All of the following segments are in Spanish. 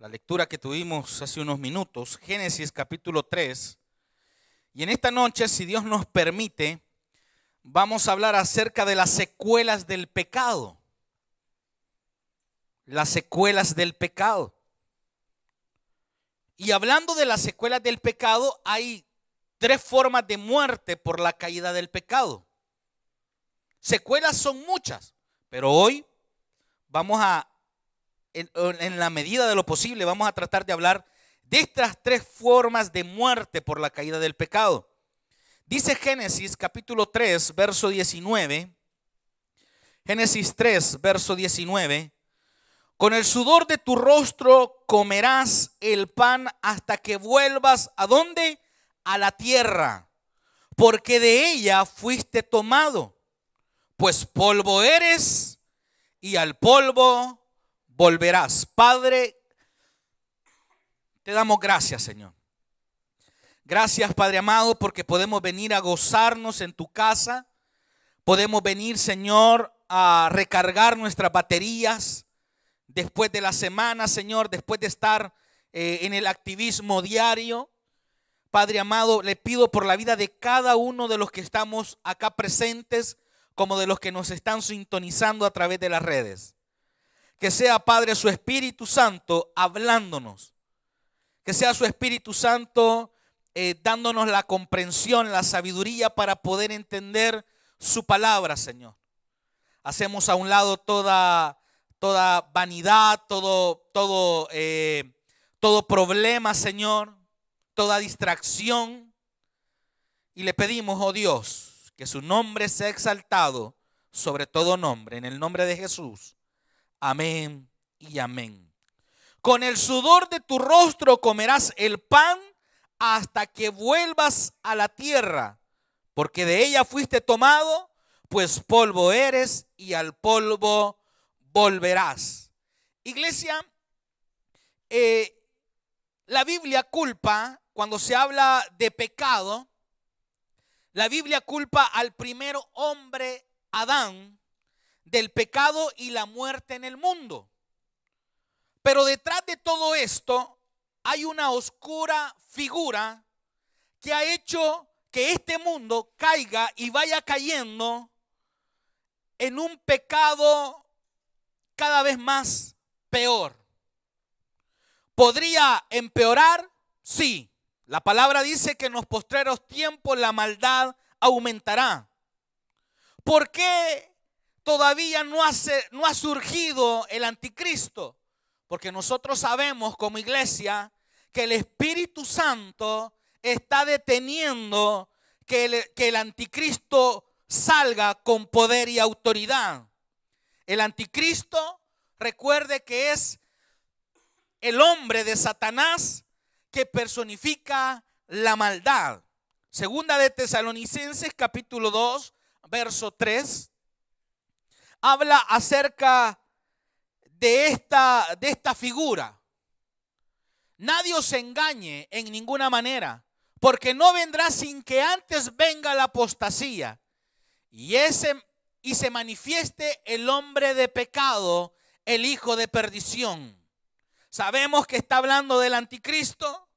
la lectura que tuvimos hace unos minutos, Génesis capítulo 3. Y en esta noche, si Dios nos permite, vamos a hablar acerca de las secuelas del pecado. Las secuelas del pecado. Y hablando de las secuelas del pecado, hay tres formas de muerte por la caída del pecado. Secuelas son muchas, pero hoy vamos a, en la medida de lo posible, vamos a tratar de hablar de estas tres formas de muerte por la caída del pecado. Dice Génesis capítulo 3, verso 19. Génesis 3, verso 19. Con el sudor de tu rostro comerás el pan hasta que vuelvas ¿a dónde? A la tierra, porque de ella fuiste tomado, pues polvo eres y al polvo volverás. Padre, te damos gracias, Señor. Gracias, Padre amado, porque podemos venir a gozarnos en tu casa. Podemos venir, Señor, a recargar nuestras baterías después de la semana, Señor, después de estar en el activismo diario. Padre amado, le pido por la vida de cada uno de los que estamos acá presentes, como de los que nos están sintonizando a través de las redes. Que sea, Padre, su Espíritu Santo hablándonos. Que sea su Espíritu Santo dándonos la comprensión, la sabiduría para poder entender su palabra, Señor. Hacemos a un lado toda vanidad, todo problema, Señor, toda distracción. Y le pedimos, oh Dios, que su nombre sea exaltado sobre todo nombre, en el nombre de Jesús. Amén y amén. Con el sudor de tu rostro comerás el pan hasta que vuelvas a la tierra, porque de ella fuiste tomado, pues polvo eres y al polvo volverás. Iglesia, la Biblia culpa, cuando se habla de pecado, la Biblia culpa al primer hombre, Adán, del pecado y la muerte en el mundo. Pero detrás de todo esto hay una oscura figura que ha hecho que este mundo caiga y vaya cayendo en un pecado cada vez más peor. ¿Podría empeorar? Sí. La palabra dice que en los postreros tiempos la maldad aumentará. ¿Por qué todavía no ha surgido el anticristo? Porque nosotros sabemos como iglesia que el Espíritu Santo está deteniendo que el anticristo salga con poder y autoridad. El anticristo, recuerde que es el hombre de Satanás que personifica la maldad. Segunda de Tesalonicenses capítulo 2, verso 3, habla acerca de esta figura. Nadie os engañe en ninguna manera, porque no vendrá sin que antes venga la apostasía y se manifieste el hombre de pecado, el hijo de perdición. Sabemos que está hablando del anticristo.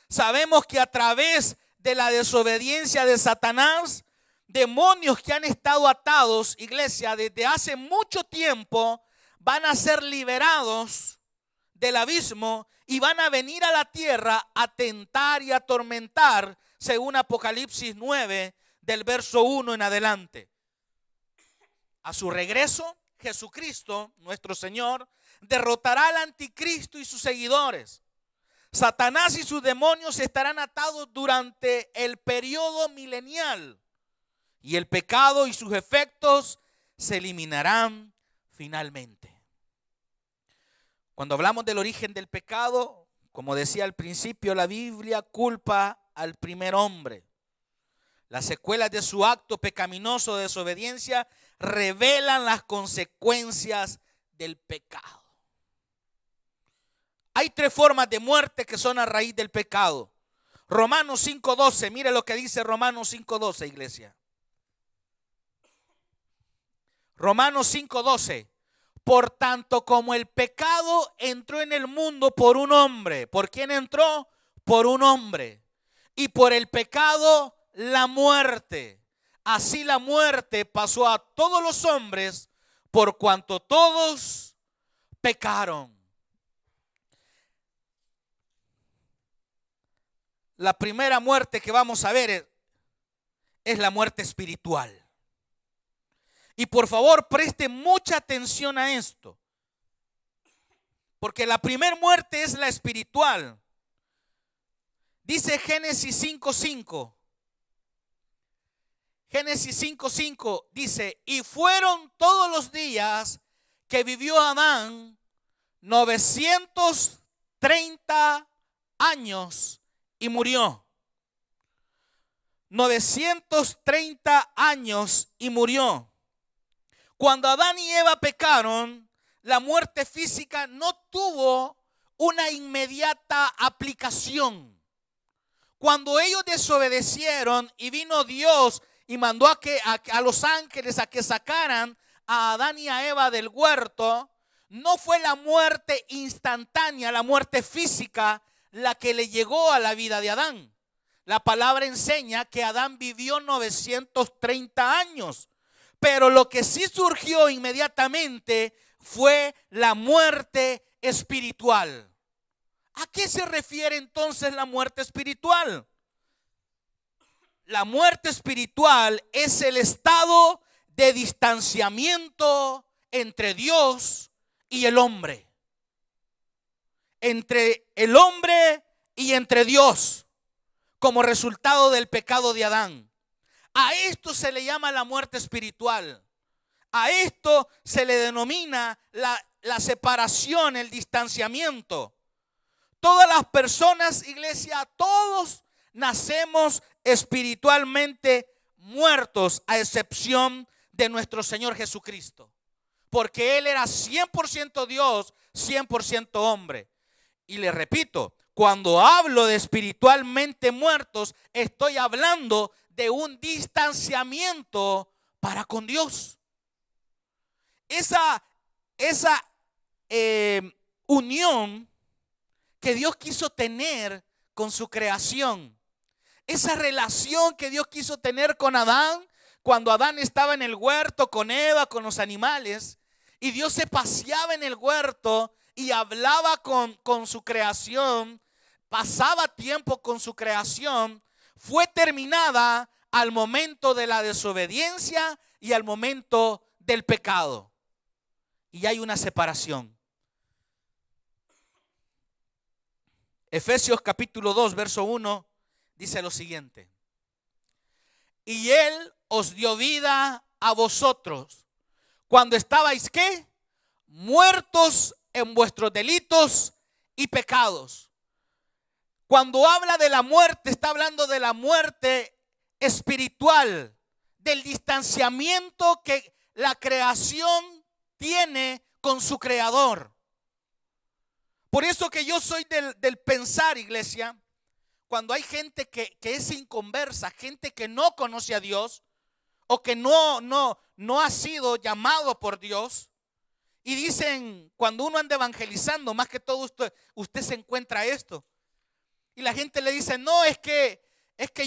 Sabemos que a través de la desobediencia de Satanás, demonios que han estado atados, iglesia, desde hace mucho tiempo, van a ser liberados del abismo y van a venir a la tierra a tentar y a atormentar, según Apocalipsis 9, del verso 1 en adelante. A su regreso, Jesucristo, nuestro Señor, derrotará al anticristo y sus seguidores. Satanás y sus demonios estarán atados durante el periodo milenial y el pecado y sus efectos se eliminarán finalmente. Cuando hablamos del origen del pecado, como decía al principio, la Biblia culpa al primer hombre. Las secuelas de su acto pecaminoso de desobediencia revelan las consecuencias del pecado. Hay tres formas de muerte que son a raíz del pecado. Romanos 5:12, mire lo que dice Romanos 5:12, iglesia. Romanos 5:12. Por tanto, como el pecado entró en el mundo por un hombre. ¿Por quién entró? Por un hombre. Y por el pecado la muerte. Así la muerte pasó a todos los hombres por cuanto todos pecaron. La primera muerte que vamos a ver es la muerte espiritual. Y por favor, preste mucha atención a esto. Porque la primera muerte es la espiritual. Dice Génesis 5:5. Génesis 5:5 dice: y fueron todos los días que vivió Adán 930 años y murió. 930 años y murió. Cuando Adán y Eva pecaron, la muerte física no tuvo una inmediata aplicación. Cuando ellos desobedecieron y vino Dios y mandó a los ángeles a que sacaran a Adán y a Eva del huerto, no fue la muerte instantánea, la muerte física, la que le llegó a la vida de Adán. La palabra enseña que Adán vivió 930 años. Pero lo que sí surgió inmediatamente fue la muerte espiritual. ¿A qué se refiere entonces la muerte espiritual? La muerte espiritual es el estado de distanciamiento entre Dios y el hombre. Entre el hombre y entre Dios, como resultado del pecado de Adán. A esto se le llama la muerte espiritual. A esto se le denomina la separación, el distanciamiento. Todas las personas, iglesia, todos nacemos espiritualmente muertos, a excepción de nuestro Señor Jesucristo. Porque Él era 100% Dios, 100% hombre. Y le repito, cuando hablo de espiritualmente muertos, estoy hablando de un distanciamiento para con Dios. Esa unión que Dios quiso tener con su creación, esa relación que Dios quiso tener con Adán, cuando Adán estaba en el huerto con Eva, con los animales, y Dios se paseaba en el huerto y hablaba con su creación, pasaba tiempo con su creación, fue terminada al momento de la desobediencia y al momento del pecado. Y hay una separación. Efesios capítulo 2, verso 1, dice lo siguiente: y Él os dio vida a vosotros cuando estabais, ¿qué? Muertos en vuestros delitos y pecados. Cuando habla de la muerte, está hablando de la muerte espiritual, del distanciamiento que la creación tiene con su creador. Por eso que yo soy del pensar, iglesia, cuando hay gente que es inconversa, gente que no conoce a Dios o que no ha sido llamado por Dios, y dicen, cuando uno anda evangelizando, más que todo usted se encuentra esto. Y la gente le dice, no, es que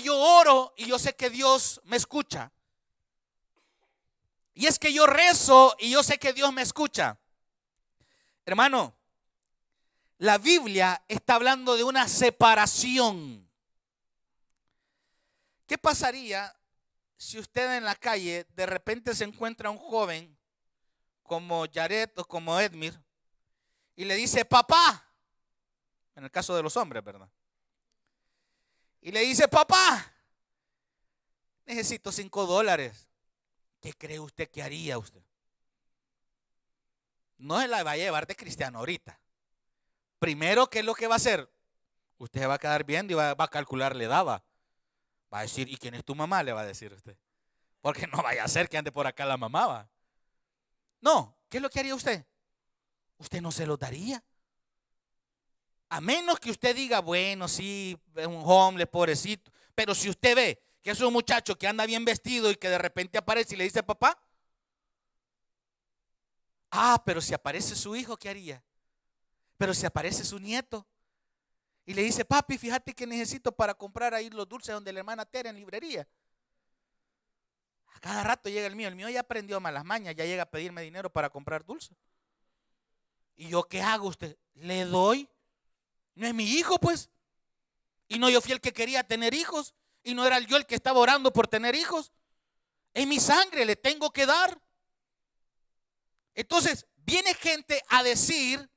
yo oro y yo sé que Dios me escucha. Y es que yo rezo y yo sé que Dios me escucha. Hermano, la Biblia está hablando de una separación. ¿Qué pasaría si usted en la calle de repente se encuentra un joven como Jared o como Edmir y le dice, papá, en el caso de los hombres, ¿verdad? Y le dice, papá, necesito $5. ¿Qué cree usted que haría usted? No se la va a llevar de cristiano ahorita. Primero, ¿qué es lo que va a hacer? Usted se va a quedar viendo y va a calcular la edad. Va a decir, ¿y quién es tu mamá? Le va a decir usted. Porque no vaya a ser que ande por acá la mamá. ¿Va? No, ¿qué es lo que haría usted? Usted no se lo daría. A menos que usted diga, bueno, sí, es un homeless, pobrecito. Pero si usted ve que es un muchacho que anda bien vestido y que de repente aparece y le dice, papá, Pero si aparece su hijo, ¿qué haría? Pero si aparece su nieto y le dice, papi, fíjate que necesito para comprar ahí los dulces donde la hermana Tere en librería. A cada rato llega el mío ya aprendió malas mañas, ya llega a pedirme dinero para comprar dulces. ¿Y yo qué hago usted? ¿Le doy? No es mi hijo, pues. Y no yo fui el que quería tener hijos. Y no era yo el que estaba orando por tener hijos. Es mi sangre, le tengo que dar. Entonces, viene gente a decir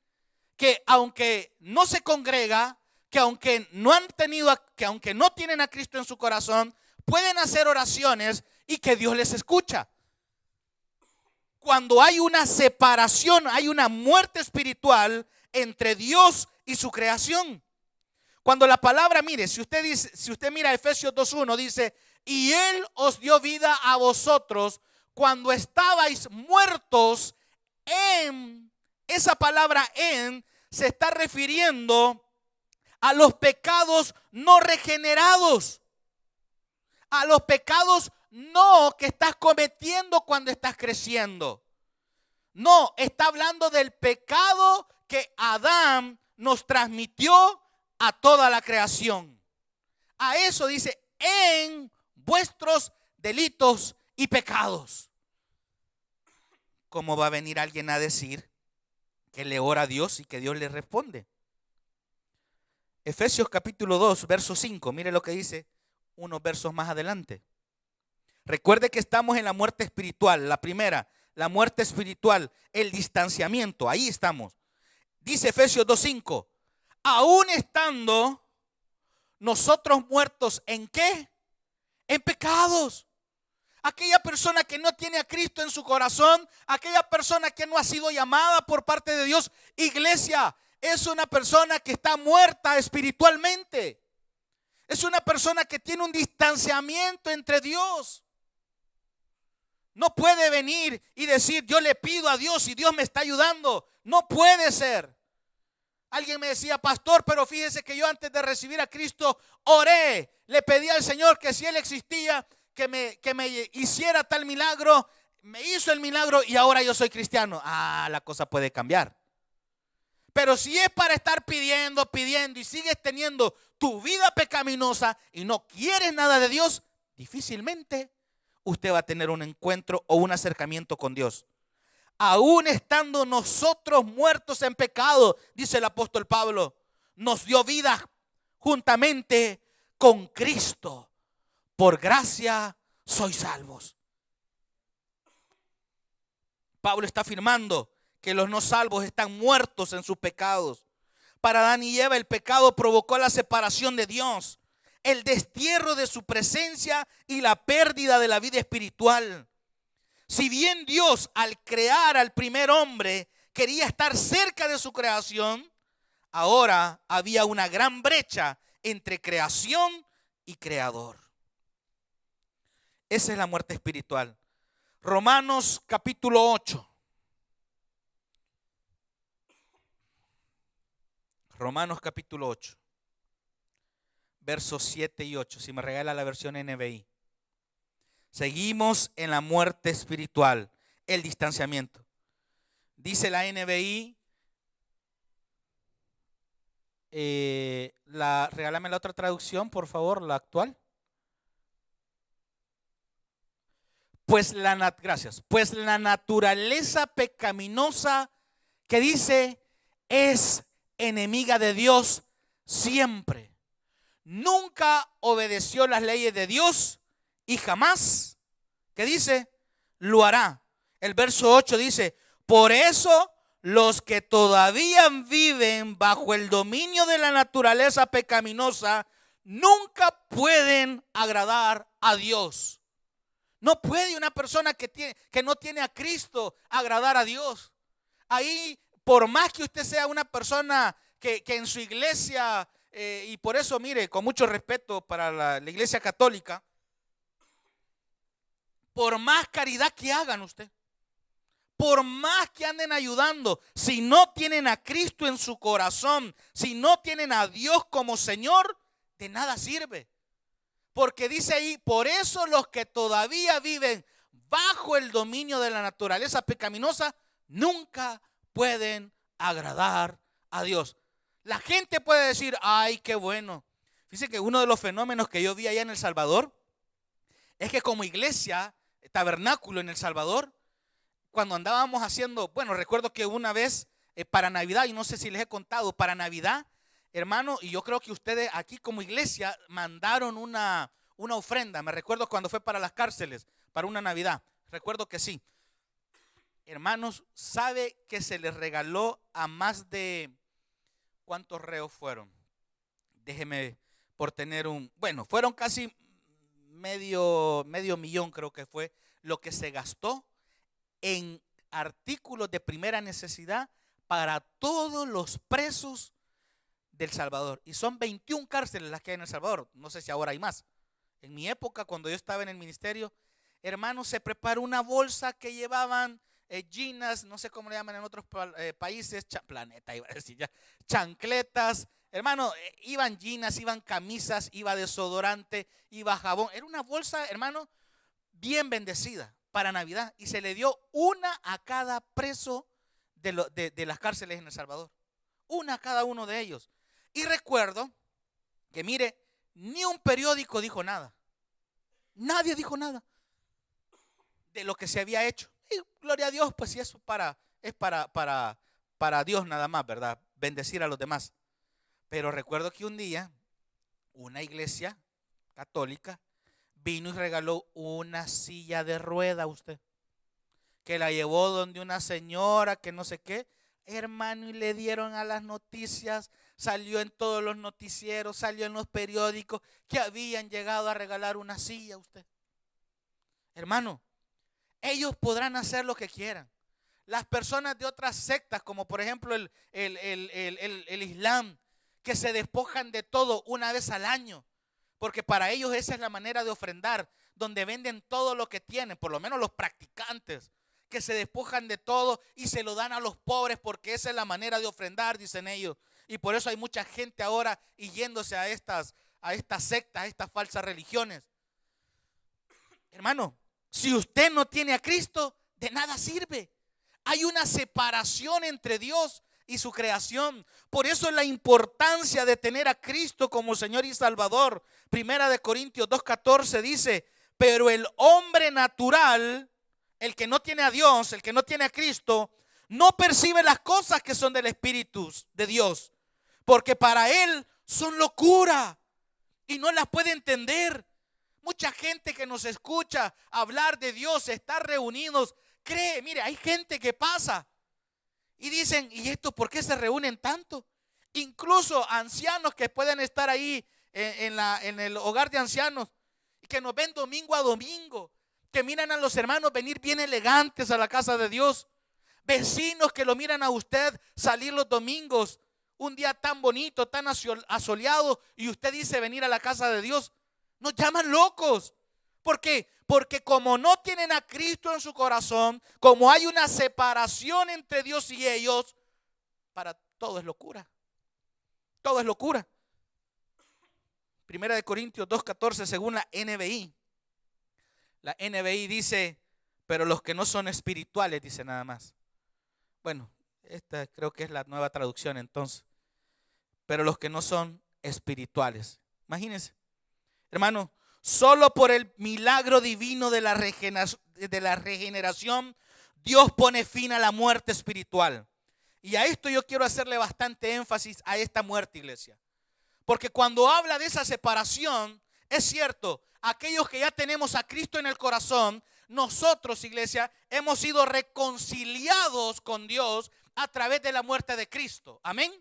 que aunque no se congrega, que aunque no han tenido, que aunque no tienen a Cristo en su corazón, pueden hacer oraciones y que Dios les escucha. Cuando hay una separación, hay una muerte espiritual entre Dios y su creación. Cuando la palabra, mire, si usted mira Efesios 2:1, dice, y Él os dio vida a vosotros cuando estabais muertos en, esa palabra en, se está refiriendo a los pecados no regenerados, a los pecados no que estás cometiendo cuando estás creciendo. No, está hablando del pecado que Adán nos transmitió a toda la creación. A eso dice, en vuestros delitos y pecados. ¿Cómo va a venir alguien a decir que le ora a Dios y que Dios le responde? Efesios capítulo 2, verso 5, mire lo que dice unos versos más adelante. Recuerde que estamos en la muerte espiritual, la primera, la muerte espiritual, el distanciamiento, ahí estamos. Dice Efesios 2:5, aún estando nosotros muertos, ¿en qué? En pecados. Aquella persona que no tiene a Cristo en su corazón, aquella persona que no ha sido llamada por parte de Dios, iglesia, es una persona que está muerta espiritualmente. Es una persona que tiene un distanciamiento entre Dios. No puede venir y decir, yo le pido a Dios y Dios me está ayudando. No puede ser. Alguien me decía, pastor, pero fíjese que yo antes de recibir a Cristo oré, le pedí al Señor que si Él existía, que me hiciera tal milagro, me hizo el milagro y ahora yo soy cristiano. La cosa puede cambiar. Pero si es para estar pidiendo y sigues teniendo tu vida pecaminosa y no quieres nada de Dios, difícilmente usted va a tener un encuentro o un acercamiento con Dios. Aún estando nosotros muertos en pecado, dice el apóstol Pablo, nos dio vida juntamente con Cristo. Por gracia sois salvos. Pablo está afirmando que los no salvos están muertos en sus pecados. Para Adán y Eva el pecado provocó la separación de Dios, el destierro de su presencia y la pérdida de la vida espiritual. Si bien Dios al crear al primer hombre quería estar cerca de su creación, ahora había una gran brecha entre creación y creador. Esa es la muerte espiritual. Romanos capítulo 8. Romanos capítulo 8. Versos 7 y 8. Si me regala la versión NBI. Seguimos en la muerte espiritual, el distanciamiento. Dice la NBI, regálame la otra traducción, por favor, la actual. Gracias. Pues la naturaleza pecaminosa que dice es enemiga de Dios siempre. Nunca obedeció las leyes de Dios y jamás, ¿qué dice? Lo hará. El verso 8 dice, por eso los que todavía viven bajo el dominio de la naturaleza pecaminosa nunca pueden agradar a Dios. No puede una persona que no tiene a Cristo agradar a Dios. Ahí, por más que usted sea una persona que en su iglesia, y por eso, mire, con mucho respeto para la iglesia católica, por más caridad que hagan usted, por más que anden ayudando, si no tienen a Cristo en su corazón, si no tienen a Dios como Señor, de nada sirve. Porque dice ahí, por eso los que todavía viven bajo el dominio de la naturaleza pecaminosa nunca pueden agradar a Dios. La gente puede decir, ay, qué bueno. Fíjense que uno de los fenómenos que yo vi allá en El Salvador es que como iglesia, tabernáculo en El Salvador, cuando andábamos haciendo, bueno, recuerdo que una vez para Navidad, y no sé si les he contado, para Navidad, hermano, y yo creo que ustedes aquí como iglesia mandaron una ofrenda. Me recuerdo cuando fue para las cárceles, para una Navidad. Recuerdo que sí. Hermanos, ¿sabe que se les regaló a más de cuántos reos fueron? Déjeme por tener bueno, fueron casi medio millón, creo que fue lo que se gastó en artículos de primera necesidad para todos los presos del Salvador. Y son 21 cárceles las que hay en El Salvador. No sé si ahora hay más. En mi época, cuando yo estaba en el ministerio, hermanos, se preparó una bolsa que llevaban ginas, no sé cómo le llaman en otros países, planeta iba a decir ya, chancletas, hermano, iban ginas, iban camisas, iba desodorante, iba jabón. Era una bolsa, hermano, bien bendecida para Navidad, y se le dio una a cada preso de las cárceles en El Salvador, una a cada uno de ellos. Y recuerdo que, mire, ni un periódico dijo nada, nadie dijo nada de lo que se había hecho. Y gloria a Dios, pues si eso es para Dios nada más, ¿verdad? Bendecir a los demás. Pero recuerdo que un día una iglesia católica vino y regaló una silla de rueda a usted, que la llevó donde una señora que no sé qué, hermano, y le dieron a las noticias, salió en todos los noticieros, salió en los periódicos que habían llegado a regalar una silla a usted. Hermano, ellos podrán hacer lo que quieran. Las personas de otras sectas, como por ejemplo el Islam, que se despojan de todo una vez al año, porque para ellos esa es la manera de ofrendar, donde venden todo lo que tienen, por lo menos los practicantes, que se despojan de todo y se lo dan a los pobres, porque esa es la manera de ofrendar, dicen ellos. Y por eso hay mucha gente ahora yéndose a estas sectas, a estas falsas religiones. Hermano, si usted no tiene a Cristo, de nada sirve. Hay una separación entre Dios y su creación. Por eso es la importancia de tener a Cristo como Señor y Salvador. Primera de Corintios 2:14 dice, pero el hombre natural, el que no tiene a Dios, el que no tiene a Cristo, no percibe las cosas que son del Espíritu de Dios, porque para él son locura y no las puede entender. Mucha gente que nos escucha hablar de Dios, estar reunidos, cree, mire, hay gente que pasa y dicen, ¿y esto por qué se reúnen tanto? Incluso ancianos que pueden estar ahí en el hogar de ancianos y que nos ven domingo a domingo, que miran a los hermanos venir bien elegantes a la casa de Dios. Vecinos que lo miran a usted salir los domingos, un día tan bonito, tan asoleado, y usted dice venir a la casa de Dios. Nos llaman locos. ¿Por qué? Porque como no tienen a Cristo en su corazón, como hay una separación entre Dios y ellos, para todo es locura. Todo es locura. Primera de Corintios 2:14, según la NBI. La NBI dice, pero los que no son espirituales, dice nada más. Bueno, esta creo que es la nueva traducción entonces. Pero los que no son espirituales. Imagínense. Hermano, solo por el milagro divino de la regeneración, Dios pone fin a la muerte espiritual. Y a esto yo quiero hacerle bastante énfasis a esta muerte, iglesia. Porque cuando habla de esa separación, es cierto, aquellos que ya tenemos a Cristo en el corazón, nosotros, iglesia, hemos sido reconciliados con Dios a través de la muerte de Cristo. Amén.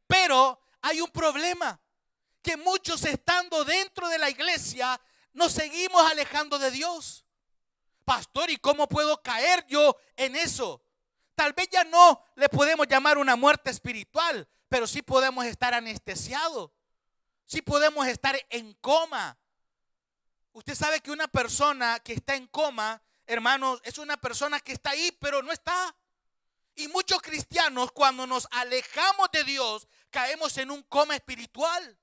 Pero hay un problema. Que muchos estando dentro de la iglesia nos seguimos alejando de Dios. Pastor, ¿y cómo puedo caer yo en eso? Tal vez ya no le podemos llamar una muerte espiritual, pero sí podemos estar anestesiados. Sí podemos estar en coma. Usted sabe que una persona que está en coma, hermanos, es una persona que está ahí, pero no está. Y muchos cristianos, cuando nos alejamos de Dios, caemos en un coma espiritual.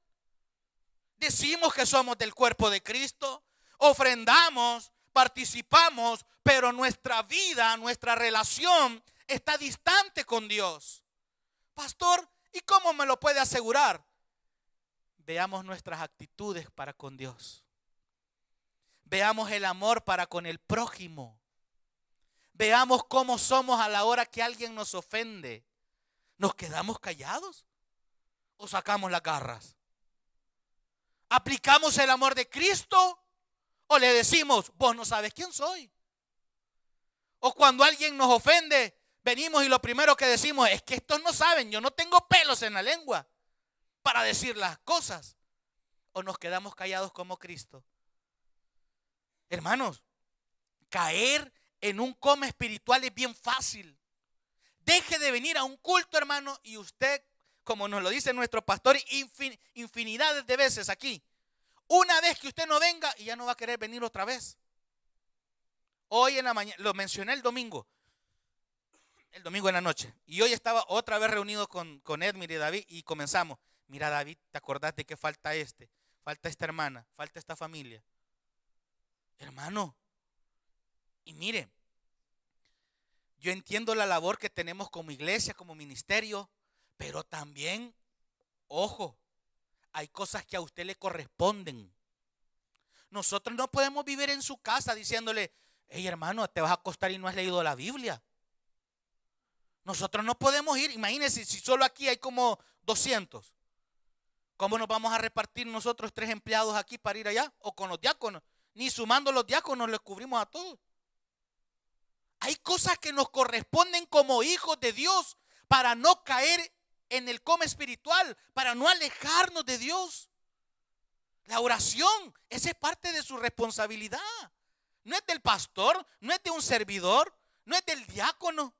Decimos que somos del cuerpo de Cristo, ofrendamos, participamos, pero nuestra vida, nuestra relación está distante con Dios. Pastor, ¿y cómo me lo puede asegurar? Veamos nuestras actitudes para con Dios. Veamos el amor para con el prójimo. Veamos cómo somos a la hora que alguien nos ofende. ¿Nos quedamos callados o sacamos las garras? ¿Aplicamos el amor de Cristo o le decimos, vos no sabes quién soy? O cuando alguien nos ofende, venimos y lo primero que decimos es que estos no saben, yo no tengo pelos en la lengua para decir las cosas. O nos quedamos callados como Cristo. Hermanos, caer en un coma espiritual es bien fácil. Deje de venir a un culto, hermano, y usted, como nos lo dice nuestro pastor infinidades de veces aquí, una vez que usted no venga y ya no va a querer venir otra vez. Hoy en la mañana, lo mencioné el domingo en la noche, y hoy estaba otra vez reunido con Edmir y David y comenzamos. Mira, David, ¿te acordás de que falta falta esta hermana, falta esta familia? Hermano, y mire, yo entiendo la labor que tenemos como iglesia, como ministerio, pero también, ojo, hay cosas que a usted le corresponden. Nosotros no podemos vivir en su casa diciéndole, hey hermano, te vas a acostar y no has leído la Biblia. Nosotros no podemos ir, imagínense si solo aquí hay como 200. ¿Cómo nos vamos a repartir nosotros 3 empleados aquí para ir allá? O con los diáconos. Ni sumando los diáconos les cubrimos a todos. Hay cosas que nos corresponden como hijos de Dios para no caer en el coma espiritual, para no alejarnos de Dios. La oración, esa es parte de su responsabilidad. No es del pastor, no es de un servidor, no es del diácono.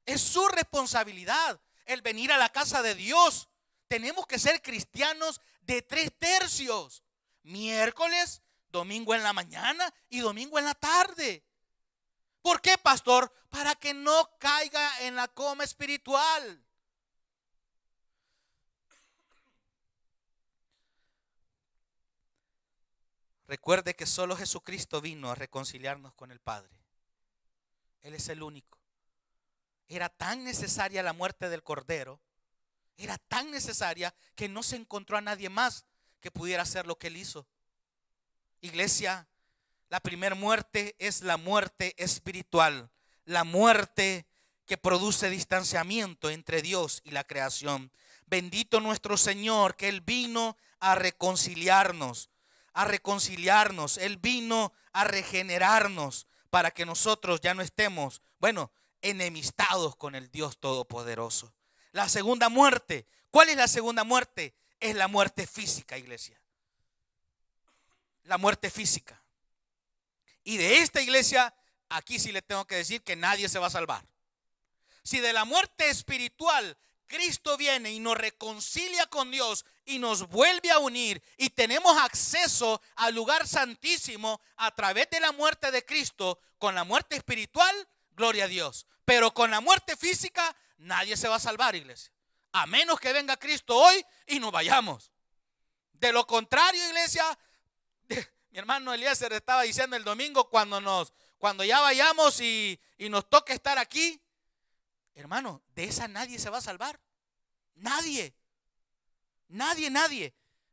Es su responsabilidad el venir a la casa de Dios. Tenemos que ser cristianos de 3/3. Miércoles, domingo en la mañana y domingo en la tarde. ¿Por qué, pastor? Para que no caiga en la coma espiritual. Recuerde que solo Jesucristo vino a reconciliarnos con el Padre. Él es el único. Era tan necesaria la muerte del Cordero, era tan necesaria que no se encontró a nadie más que pudiera hacer lo que Él hizo. Iglesia, la primera muerte es la muerte espiritual, la muerte que produce distanciamiento entre Dios y la creación. Bendito nuestro Señor, que Él vino a reconciliarnos, Él vino a regenerarnos para que nosotros ya no estemos, enemistados con el Dios Todopoderoso. La segunda muerte, ¿cuál es la segunda muerte? Es la muerte física, iglesia. La muerte física. Y de esta iglesia, aquí sí le tengo que decir que nadie se va a salvar. Si de la muerte espiritual Cristo viene y nos reconcilia con Dios y nos vuelve a unir y tenemos acceso al lugar santísimo a través de la muerte de Cristo, con la muerte espiritual, gloria a Dios. Pero con la muerte física nadie se va a salvar, iglesia. A menos que venga Cristo hoy y nos vayamos. De lo contrario, iglesia, mi hermano Eliezer estaba diciendo el domingo cuando ya vayamos y nos toque estar aquí, hermano, de esa nadie se va a salvar. Nadie.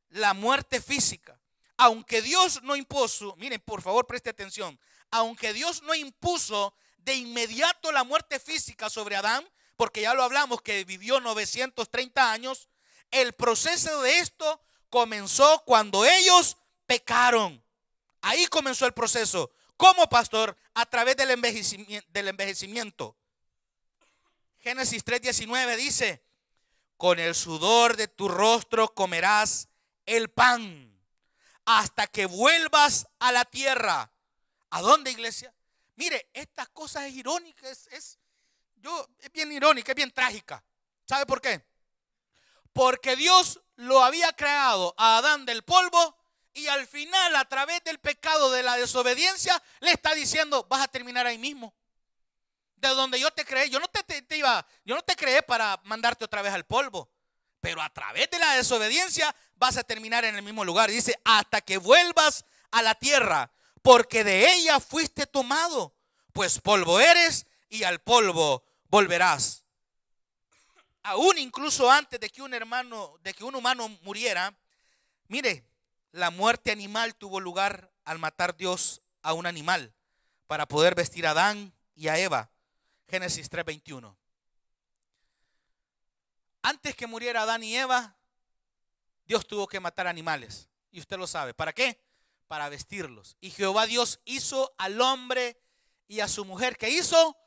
La muerte física. Aunque Dios no impuso, miren, por favor, preste atención. Aunque Dios no impuso de inmediato la muerte física sobre Adán, porque ya lo hablamos que vivió 930 años, el proceso de esto comenzó cuando ellos pecaron. Ahí comenzó el proceso. ¿Cómo, pastor? A través del envejecimiento. Génesis 3:19 dice: con el sudor de tu rostro comerás el pan hasta que vuelvas a la tierra. ¿A dónde, iglesia? Mire, esta cosa es irónica, es bien irónica, es bien trágica. ¿Sabe por qué? Porque Dios lo había creado a Adán del polvo y al final, a través del pecado de la desobediencia, le está diciendo: vas a terminar ahí mismo. De donde yo te creé, yo no te creé para mandarte otra vez al polvo, pero a través de la desobediencia vas a terminar en el mismo lugar. Y dice: hasta que vuelvas a la tierra, porque de ella fuiste tomado, pues polvo eres y al polvo volverás. Aún incluso antes de que un humano muriera, mire, la muerte animal tuvo lugar al matar Dios a un animal para poder vestir a Adán y a Eva. Génesis 3:21. Antes que muriera Adán y Eva, Dios tuvo que matar animales. Y usted lo sabe. ¿Para qué? Para vestirlos. Y Jehová Dios hizo al hombre y a su mujer. ¿Qué hizo?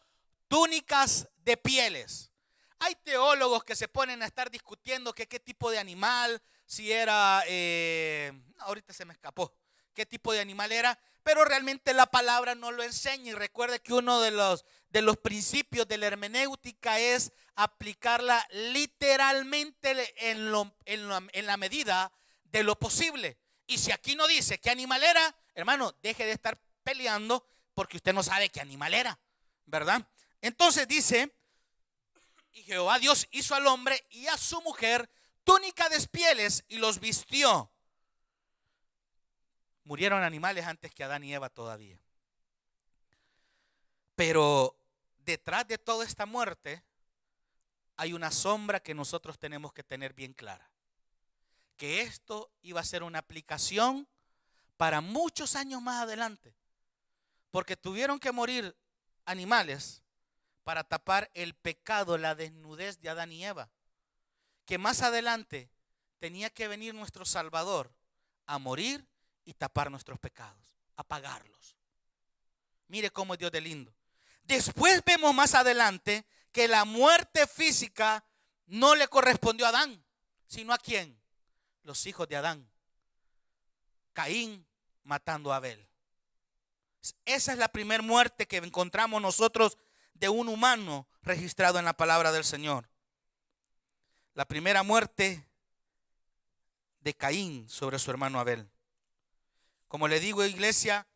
Túnicas de pieles. Hay teólogos que se ponen a estar discutiendo que qué tipo de animal, si era, ahorita se me escapó, qué tipo de animal era, pero realmente la palabra no lo enseña. Y recuerde que uno de los principios de la hermenéutica es aplicarla literalmente en la medida de lo posible. Y si aquí no dice qué animal era, hermano, deje de estar peleando porque usted no sabe qué animal era, ¿verdad? Entonces dice, y Jehová Dios hizo al hombre y a su mujer túnica de pieles y los vistió. Murieron animales antes que Adán y Eva todavía. Pero detrás de toda esta muerte hay una sombra que nosotros tenemos que tener bien clara. Que esto iba a ser una aplicación para muchos años más adelante. Porque tuvieron que morir animales para tapar el pecado, la desnudez de Adán y Eva. Que más adelante tenía que venir nuestro Salvador a morir y tapar nuestros pecados, a pagarlos. Mire cómo es Dios de lindo. Después vemos más adelante que la muerte física no le correspondió a Adán, sino a ¿quién? Los hijos de Adán. Caín matando a Abel. Esa es la primera muerte que encontramos nosotros de un humano registrado en la palabra del Señor. La primera muerte de Caín sobre su hermano Abel. Como le digo, iglesia,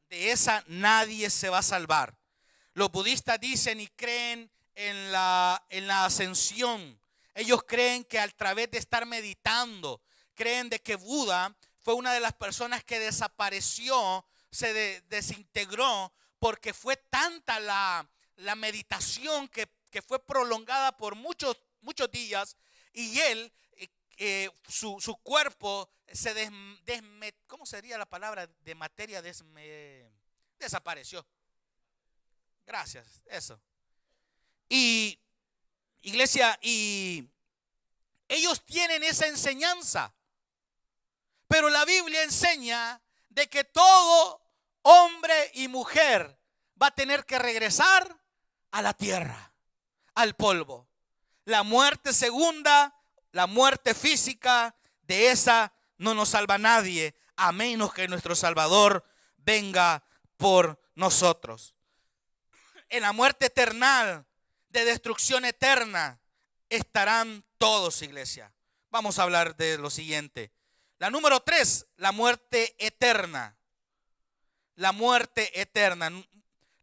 de esa nadie se va a salvar. Los budistas dicen y creen en la ascensión. Ellos creen que a través de estar meditando, creen de que Buda fue una de las personas que desapareció, se desintegró, porque fue tanta la meditación que fue prolongada por muchos días, y él, su cuerpo se ¿cómo sería la palabra de materia? Desapareció. Gracias, eso. Y iglesia, y ellos tienen esa enseñanza, pero la Biblia enseña de que todo hombre y mujer va a tener que regresar a la tierra, al polvo. La muerte segunda, la muerte física, de esa no nos salva nadie, a menos que nuestro Salvador venga por nosotros. En la muerte eterna, de destrucción eterna, estarán todos, iglesia. Vamos a hablar de lo siguiente. La número 3, la muerte eterna. La muerte eterna.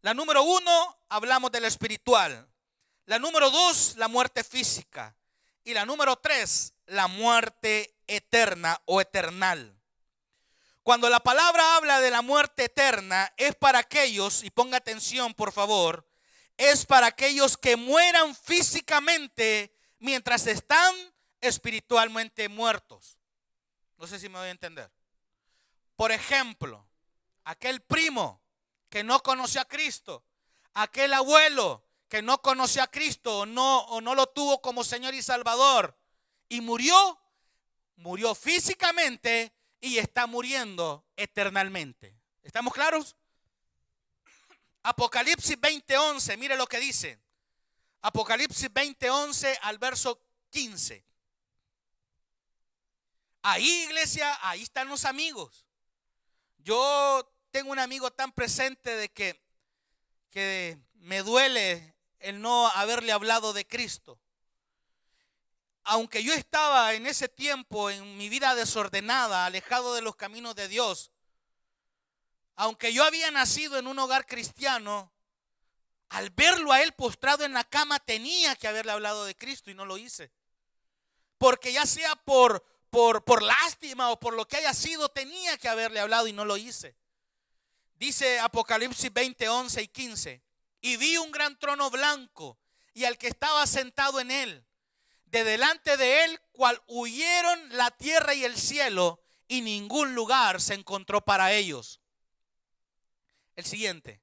La número 1, hablamos de la espiritual. La número 2, la muerte física. Y la número 3, la muerte eterna o eternal. Cuando la palabra habla de la muerte eterna, es para aquellos, y ponga atención por favor, es para aquellos que mueran físicamente mientras están espiritualmente muertos. No sé si me voy a entender. Por ejemplo, aquel primo que no conoció a Cristo, aquel abuelo que no conoció a Cristo o no lo tuvo como Señor y Salvador y murió físicamente y está muriendo eternamente. ¿Estamos claros? Apocalipsis 20:11, mire lo que dice. Apocalipsis 20:11 al verso 15. Ahí, iglesia, ahí están los amigos. Yo tengo un amigo tan presente de que me duele el no haberle hablado de Cristo. Aunque yo estaba en ese tiempo en mi vida desordenada, alejado de los caminos de Dios, aunque yo había nacido en un hogar cristiano, al verlo a él postrado en la cama tenía que haberle hablado de Cristo y no lo hice. Porque ya sea por lástima o por lo que haya sido, tenía que haberle hablado y no lo hice. Dice Apocalipsis 20:11 y 15. y vi un gran trono blanco y al que estaba sentado en él. De delante de él, cual huyeron la tierra y el cielo, y ningún lugar se encontró para ellos. El siguiente.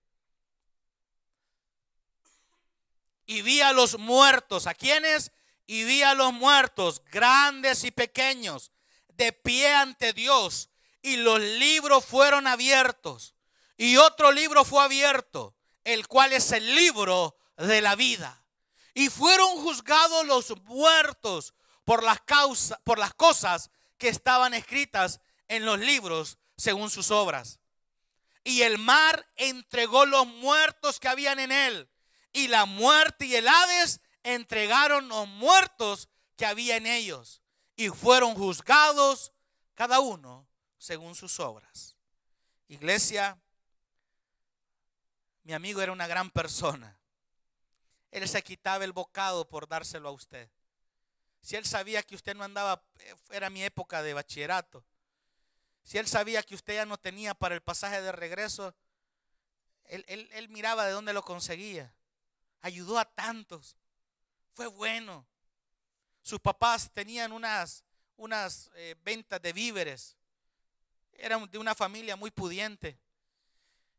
Y vi a los muertos. ¿A quiénes? Y vi a los muertos, grandes y pequeños, de pie ante Dios. Y los libros fueron abiertos. Y otro libro fue abierto, el cual es el libro de la vida. Y fueron juzgados los muertos por las cosas que estaban escritas en los libros según sus obras. Y el mar entregó los muertos que habían en él. Y la muerte y el Hades entregaron los muertos que había en ellos. Y fueron juzgados cada uno según sus obras. Iglesia, mi amigo era una gran persona. Él se quitaba el bocado por dárselo a usted. Si él sabía que usted no andaba, era mi época de bachillerato. Si él sabía que usted ya no tenía para el pasaje de regreso, él miraba de dónde lo conseguía. Ayudó a tantos. Fue bueno. Sus papás tenían unas ventas de víveres. Eran de una familia muy pudiente.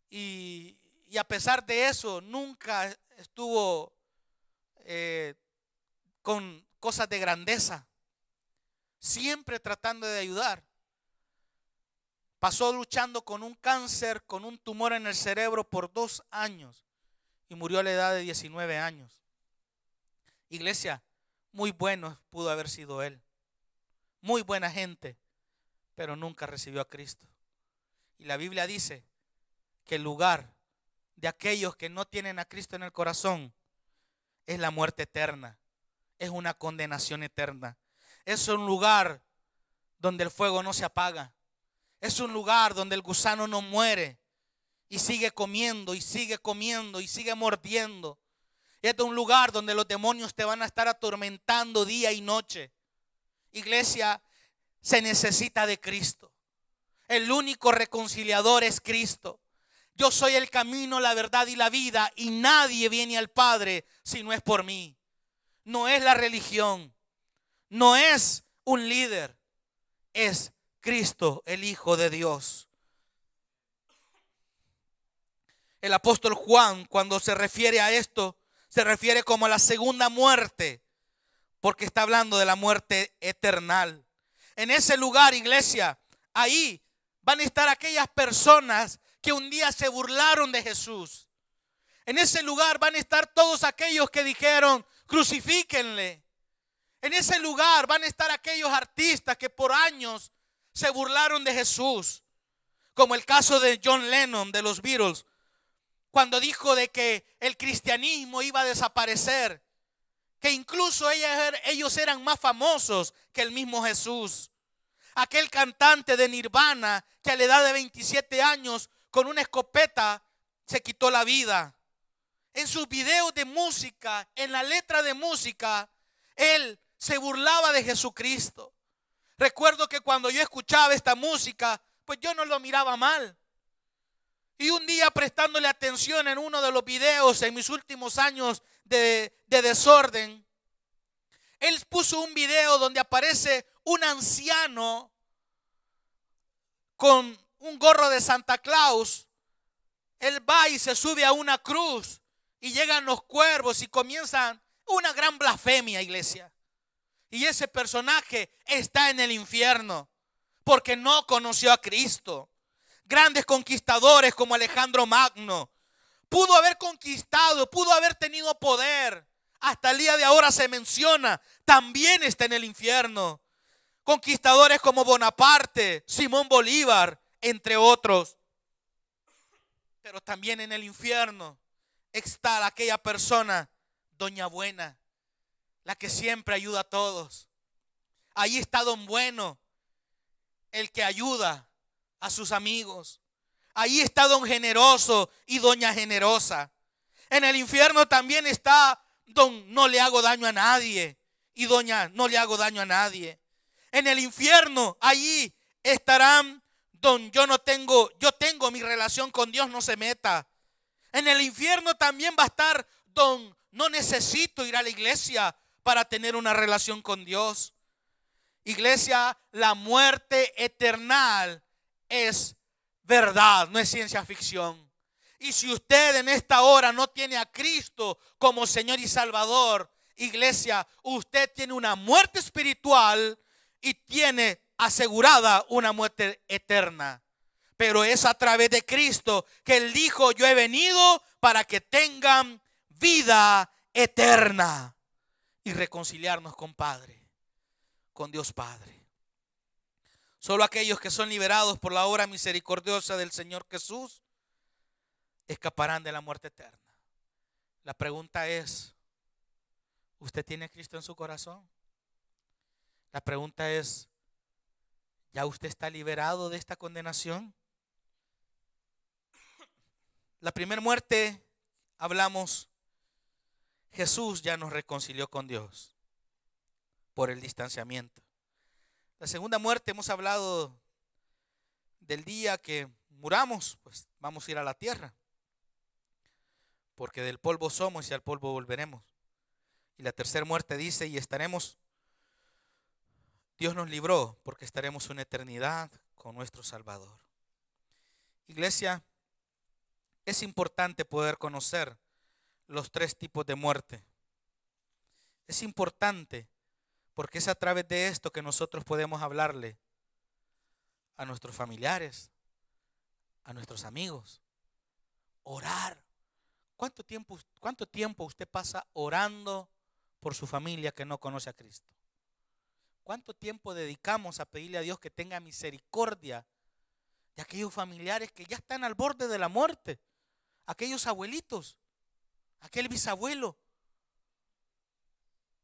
Y a pesar de eso, nunca estuvo con cosas de grandeza. Siempre tratando de ayudar. Pasó luchando con un cáncer, con un tumor en el cerebro por 2 años. Y murió a la edad de 19 años. Iglesia, muy bueno pudo haber sido él. Muy buena gente, pero nunca recibió a Cristo. Y la Biblia dice que el lugar de aquellos que no tienen a Cristo en el corazón es la muerte eterna. Es una condenación eterna. Es un lugar donde el fuego no se apaga. Es un lugar donde el gusano no muere y sigue comiendo y sigue comiendo y sigue mordiendo. Este es un lugar donde los demonios te van a estar atormentando día y noche. Iglesia, se necesita de Cristo. El único reconciliador es Cristo. Yo soy el camino, la verdad y la vida, y nadie viene al Padre si no es por mí. No es la religión, no es un líder, es Cristo, el Hijo de Dios. El apóstol Juan, cuando se refiere a esto, se refiere como a la segunda muerte, porque está hablando de la muerte eternal. En ese lugar, iglesia, ahí van a estar aquellas personas que un día se burlaron de Jesús. En ese lugar van a estar todos aquellos que dijeron, crucifíquenle. En ese lugar van a estar aquellos artistas que por años se burlaron de Jesús, como el caso de John Lennon de los Beatles, cuando dijo de que el cristianismo iba a desaparecer, que incluso ellos eran más famosos que el mismo Jesús. Aquel cantante de Nirvana que a la edad de 27 años con una escopeta se quitó la vida. En sus videos de música, en la letra de música, él se burlaba de Jesucristo. Recuerdo que cuando yo escuchaba esta música, pues yo no lo miraba mal. Y un día, prestándole atención en uno de los videos en mis últimos años de desorden, él puso un video donde aparece un anciano con un gorro de Santa Claus. Él va y se sube a una cruz y llegan los cuervos y comienzan una gran blasfemia, iglesia. Y ese personaje está en el infierno porque no conoció a Cristo. Grandes conquistadores como Alejandro Magno pudo haber conquistado, pudo haber tenido poder. Hasta el día de ahora se menciona, también está en el infierno. Conquistadores como Bonaparte, Simón Bolívar, entre otros. Pero también en el infierno está aquella persona, Doña Buena, la que siempre ayuda a todos. Ahí está Don Bueno, el que ayuda a sus amigos. Ahí está Don Generoso y Doña Generosa. En el infierno también está Don No le hago daño a nadie y Doña No le hago daño a nadie. En el infierno allí estarán Don yo tengo mi relación con Dios, no se meta. En el infierno también va a estar don, no necesito ir a la iglesia para tener una relación con Dios. Iglesia, la muerte eterna es verdad, no es ciencia ficción. Y si usted en esta hora no tiene a Cristo como Señor y Salvador, iglesia, usted tiene una muerte espiritual y tiene asegurada una muerte eterna. Pero es a través de Cristo que Él dijo: yo he venido para que tengan vida eterna y reconciliarnos con Padre, con Dios Padre. Solo aquellos que son liberados por la obra misericordiosa del Señor Jesús escaparán de la muerte eterna. La pregunta es: ¿usted tiene a Cristo en su corazón? La pregunta es: ¿ya usted está liberado de esta condenación? La primera muerte, hablamos, Jesús ya nos reconcilió con Dios por el distanciamiento. La segunda muerte, hemos hablado del día que muramos, pues vamos a ir a la tierra, porque del polvo somos y al polvo volveremos. Y la tercera muerte dice: y estaremos, Dios nos libró, porque estaremos una eternidad con nuestro Salvador. Iglesia, es importante poder conocer los tres tipos de muerte. Es importante porque es a través de esto que nosotros podemos hablarle a nuestros familiares, a nuestros amigos. Orar. ¿Cuánto tiempo usted pasa orando por su familia que no conoce a Cristo? ¿Cuánto tiempo dedicamos a pedirle a Dios que tenga misericordia de aquellos familiares que ya están al borde de la muerte? Aquellos abuelitos, aquel bisabuelo.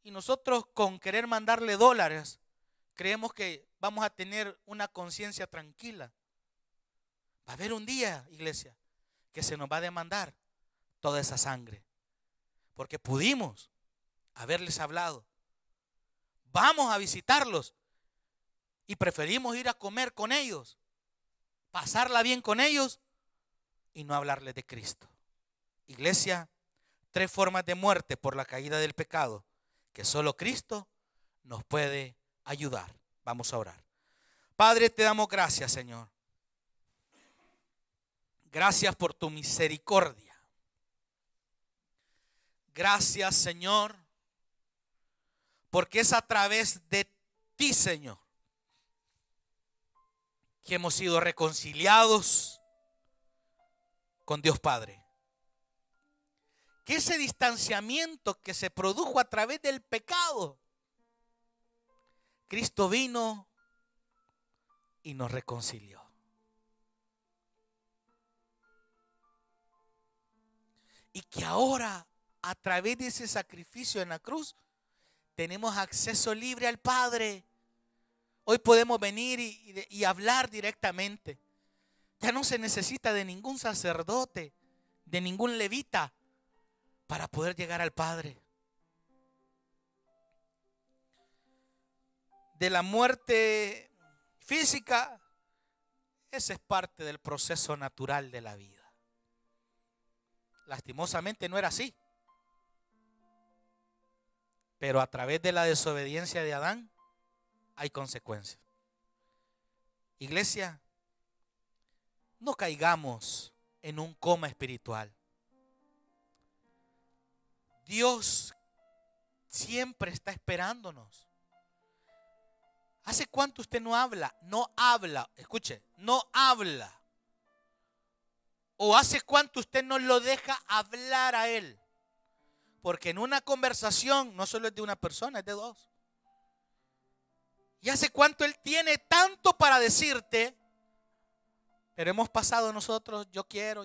Y nosotros, con querer mandarle dólares, creemos que vamos a tener una conciencia tranquila. Va a haber un día, iglesia, que se nos va a demandar toda esa sangre, porque pudimos haberles hablado. Vamos a visitarlos y preferimos ir a comer con ellos, pasarla bien con ellos y no hablarles de Cristo. Iglesia, tres formas de muerte por la caída del pecado que solo Cristo nos puede ayudar. Vamos a orar. Padre, te damos gracias, Señor. Gracias por tu misericordia. Gracias, Señor, porque es a través de ti, Señor, que hemos sido reconciliados con Dios Padre. Que ese distanciamiento que se produjo a través del pecado, Cristo vino y nos reconcilió. Y que ahora, a través de ese sacrificio en la cruz, tenemos acceso libre al Padre. Hoy podemos venir y hablar directamente. Ya no se necesita de ningún sacerdote, de ningún levita, para poder llegar al Padre. De la muerte física, esa es parte del proceso natural de la vida. Lastimosamente no era así. Pero a través de la desobediencia de Adán hay consecuencias. Iglesia, no caigamos en un coma espiritual. Dios siempre está esperándonos. ¿Hace cuánto usted no habla? No habla, escuche, no habla. ¿O hace cuánto usted no lo deja hablar a Él? Porque en una conversación no solo es de una persona, es de dos. ¿Y hace cuánto Él tiene tanto para decirte? Pero hemos pasado nosotros, yo quiero.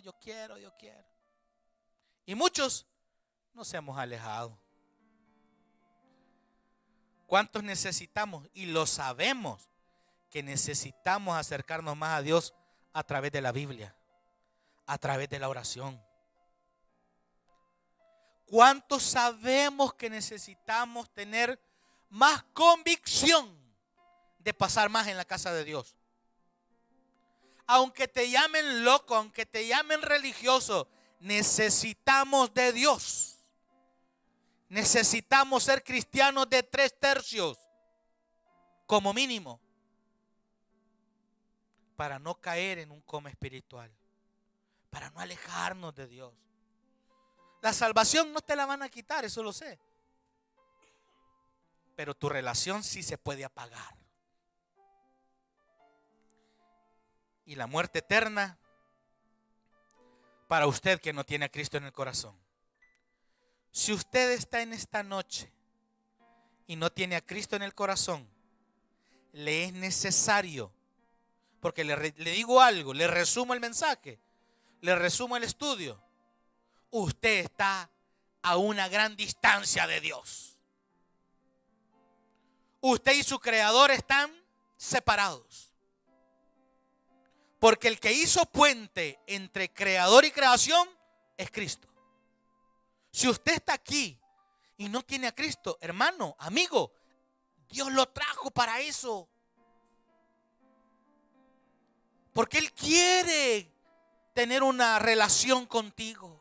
Y muchos nos hemos alejado. ¿Cuántos necesitamos? Y lo sabemos, que necesitamos acercarnos más a Dios a través de la Biblia, a través de la oración. ¿Cuántos sabemos que necesitamos tener más convicción de pasar más en la casa de Dios? Aunque te llamen loco, aunque te llamen religioso, necesitamos de Dios. Necesitamos ser cristianos de 3/3, como mínimo, para no caer en un coma espiritual, para no alejarnos de Dios. La salvación no te la van a quitar, eso lo sé. Pero tu relación sí se puede apagar. Y la muerte eterna para usted que no tiene a Cristo en el corazón. Si usted está en esta noche y no tiene a Cristo en el corazón, le es necesario, porque le digo algo, le resumo el mensaje, le resumo el estudio. Usted está a una gran distancia de Dios. Usted y su Creador están separados. Porque el que hizo puente entre Creador y creación es Cristo. Si usted está aquí y no tiene a Cristo, hermano, amigo, Dios lo trajo para eso. Porque Él quiere tener una relación contigo.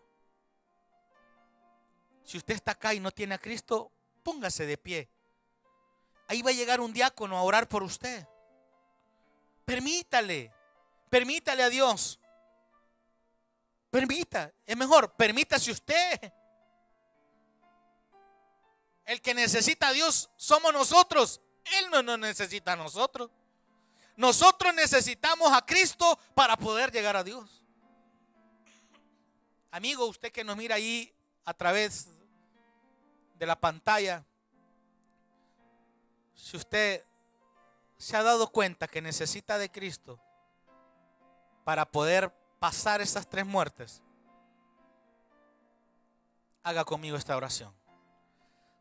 Si usted está acá y no tiene a Cristo, póngase de pie. Ahí va a llegar un diácono a orar por usted. Permítale a Dios. Es mejor, permítase usted. El que necesita a Dios somos nosotros. Él no nos necesita a nosotros. Nosotros necesitamos a Cristo para poder llegar a Dios. Amigo, usted que nos mira ahí a través de la pantalla, si usted se ha dado cuenta que necesita de Cristo para poder pasar esas 3 muertes, haga conmigo esta oración.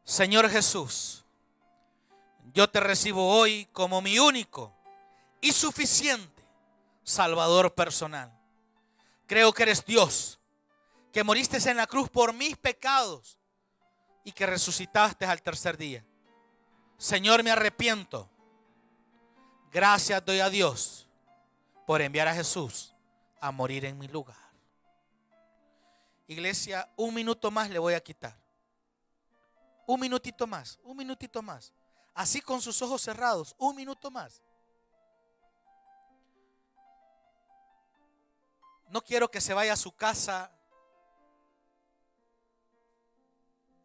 Señor Jesús, yo te recibo hoy como mi único y suficiente Salvador personal. Creo que eres Dios, que moriste en la cruz por mis pecados y que resucitaste al 3er día. Señor, me arrepiento. Gracias doy a Dios por enviar a Jesús a morir en mi lugar. Iglesia, 1 minuto más le voy a quitar. 1 minutito más, 1 minutito más. Así con sus ojos cerrados, 1 minuto más. No quiero que se vaya a su casa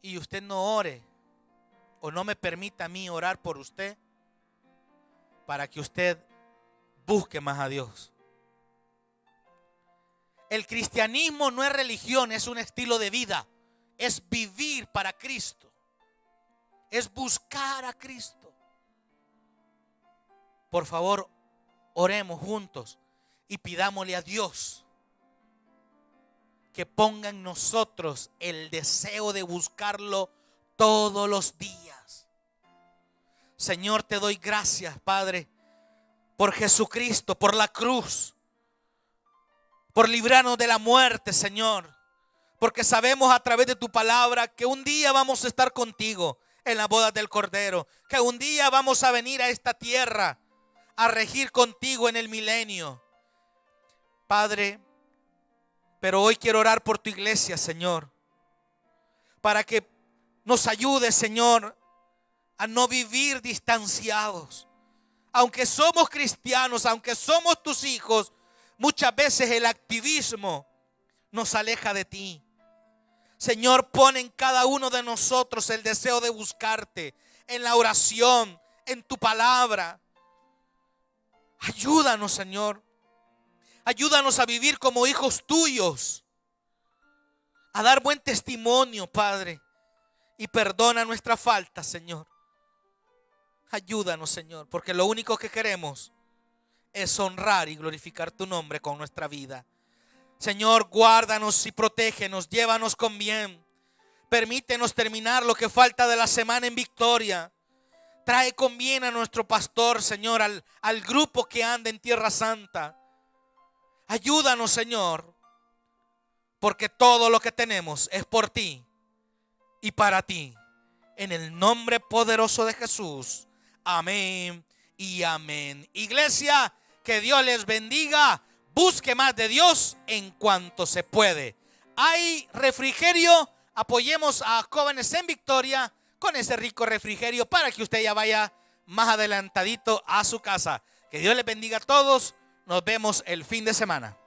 y usted no ore o no me permita a mí orar por usted para que usted busque más a Dios. El cristianismo no es religión, es un estilo de vida. Es vivir para Cristo. Es buscar a Cristo. Por favor, oremos juntos y pidámosle a Dios que ponga en nosotros el deseo de buscarlo todos los días. Señor, te doy gracias, Padre, por Jesucristo, por la cruz, por librarnos de la muerte, Señor, porque sabemos a través de tu palabra que un día vamos a estar contigo en la boda del Cordero, que un día vamos a venir a esta tierra a regir contigo en el milenio. Padre, pero hoy quiero orar por tu iglesia, Señor, para que nos ayude, Señor, a no vivir distanciados. Aunque somos cristianos, aunque somos tus hijos, muchas veces el activismo nos aleja de ti. Señor, pon en cada uno de nosotros el deseo de buscarte en la oración, en tu palabra. Ayúdanos, Señor. Ayúdanos a vivir como hijos tuyos, a dar buen testimonio, Padre, y perdona nuestra falta, Señor. Ayúdanos, Señor, porque lo único que queremos es honrar y glorificar tu nombre con nuestra vida. Señor, guárdanos y protégenos, llévanos con bien. Permítenos terminar lo que falta de la semana en victoria. Trae con bien a nuestro pastor, Señor, al grupo que anda en Tierra Santa. Ayúdanos, Señor, porque todo lo que tenemos es por ti y para ti. En el nombre poderoso de Jesús. Amén y amén. Iglesia, que Dios les bendiga. Busque más de Dios en cuanto se puede. Hay refrigerio. Apoyemos a Jóvenes en Victoria con ese rico refrigerio para que usted ya vaya más adelantadito a su casa. Que Dios les bendiga a todos. Nos vemos el fin de semana.